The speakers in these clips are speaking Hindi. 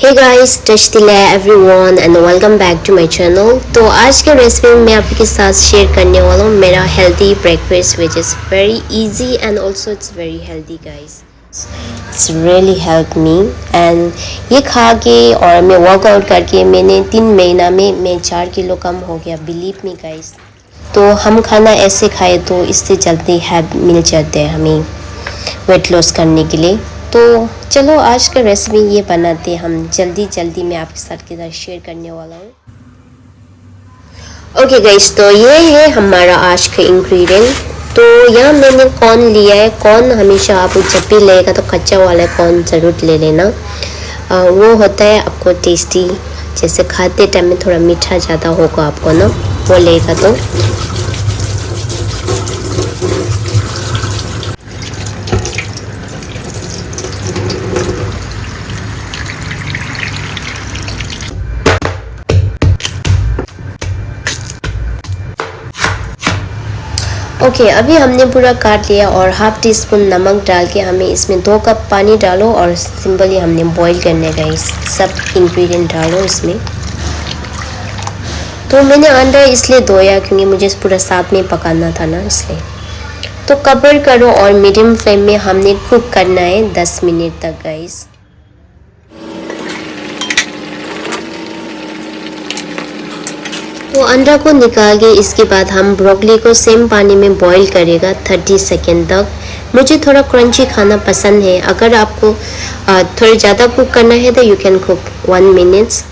हे गाइस, टच दिला everyone and welcome back to my channel. तो आज के रेसिपी में मैं आपके साथ शेयर करने वाला हूँ मेरा healthy breakfast which is very easy and also it's very healthy guys. It's really help me and ये खा के और मैं वर्कआउट करके मैंने 3 महीना में मैं 4 किलो कम हो गया, बिलीव मी गाइस। तो हम खाना ऐसे खाए तो इससे जल्दी हेल्प मिल जाते हैं हमें वेट लॉस करने के लिए। तो चलो आज का रेसिपी ये बनाते हम जल्दी मैं आपके साथ शेयर करने वाला हूँ। ओके गाइस, तो ये है हमारा आज का इंग्रेडिएंट। तो यहाँ मैंने कॉर्न लिया है। कॉर्न हमेशा आप जब भी लेगा तो कच्चा वाला कॉर्न ज़रूर ले लेना। वो होता है आपको टेस्टी, जैसे खाते टाइम में थोड़ा मीठा ज़्यादा होगा आपको ना, वो लेगा तो। ओके, अभी हमने पूरा काट लिया और हाफ टी स्पून नमक डाल के हमें इसमें 2 कप पानी डालो और सिंपली हमने बॉईल करने का सब इंग्रेडिएंट डालो इसमें। तो मैंने अंडा इसलिए धोया क्योंकि मुझे पूरा साथ में पकाना था ना, इसलिए। तो कवर करो और मीडियम फ्लेम में हमने कुक करना है 10 मिनट तक गाइस। तो अंडा को निकाल के इसके बाद हम ब्रोकली को सेम पानी में बॉईल करेगा 30 सेकेंड तक। मुझे थोड़ा क्रंची खाना पसंद है। अगर आपको थोड़ा ज़्यादा कुक करना है तो यू कैन कुक 1 मिनट्स।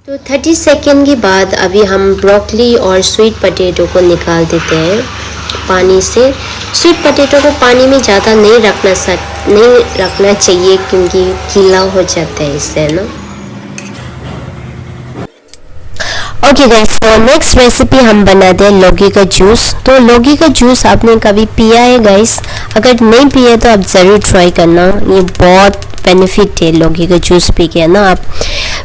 तो 30 सेकेंड के बाद अभी हम ब्रोकली और स्वीट पोटैटो को निकाल देते हैं पानी से। स्वीट पोटैटो को पानी में ज़्यादा नहीं रखना चाहिए क्योंकि गीला हो जाता है इससे ना। ओके गाइस, तो नेक्स्ट रेसिपी हम बनाते हैं लौकी का जूस। तो लौकी का जूस आपने कभी पिया है गाइस? अगर नहीं पिया तो आप ज़रूर ट्राई करना। ये बहुत बेनिफिट है लौकी का जूस पी के ना। आप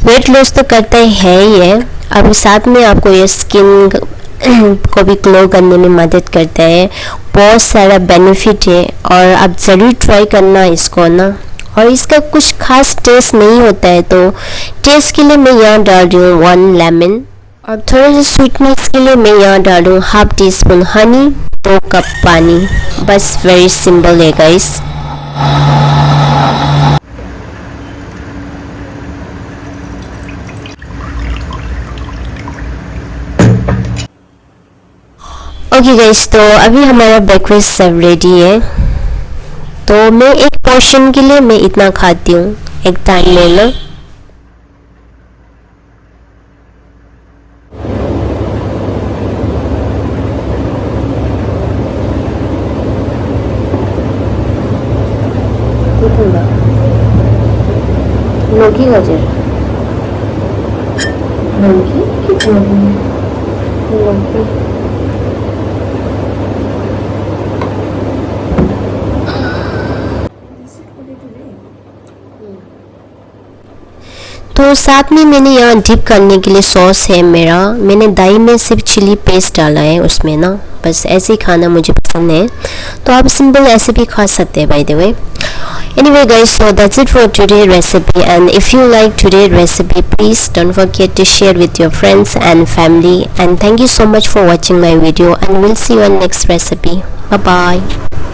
वेट लॉस तो करते हैं ही है, अब साथ में आपको ये स्किन को भी ग्लो करने में मदद करता है। बहुत सारा बेनिफिट है और आप ज़रूर ट्राई करना इसको ना। और इसका कुछ खास टेस्ट नहीं होता है, तो टेस्ट के लिए मैं यहाँ डाल रही हूँ 1 लेमन और थोड़ा सा स्वीटनेस के लिए मैं यहाँ डालूँ half tea spoon Honey, 2 cup पानी। बस वेरी सिंपल है गाइस। ओके गाइस, तो अभी हमारा ब्रेकफास्ट सब रेडी है। तो मैं एक पोर्शन के लिए मैं इतना खाती हूँ, एक टाइम ले लो। लौकी गाजर तो साथ में मैंने यहाँ डिप करने के लिए सॉस है मेरा। मैंने दही में सिर्फ चिली पेस्ट डाला है उसमें ना, बस ऐसे ही खाना मुझे पसंद है। तो आप सिंपल ऐसे भी खा सकते हैं by the way. Anyway guys, so that's it for today's recipe, and if you like today's recipe, please don't forget to share with your friends and family, and thank you so much for watching my video, and we'll see you on next recipe. Bye bye.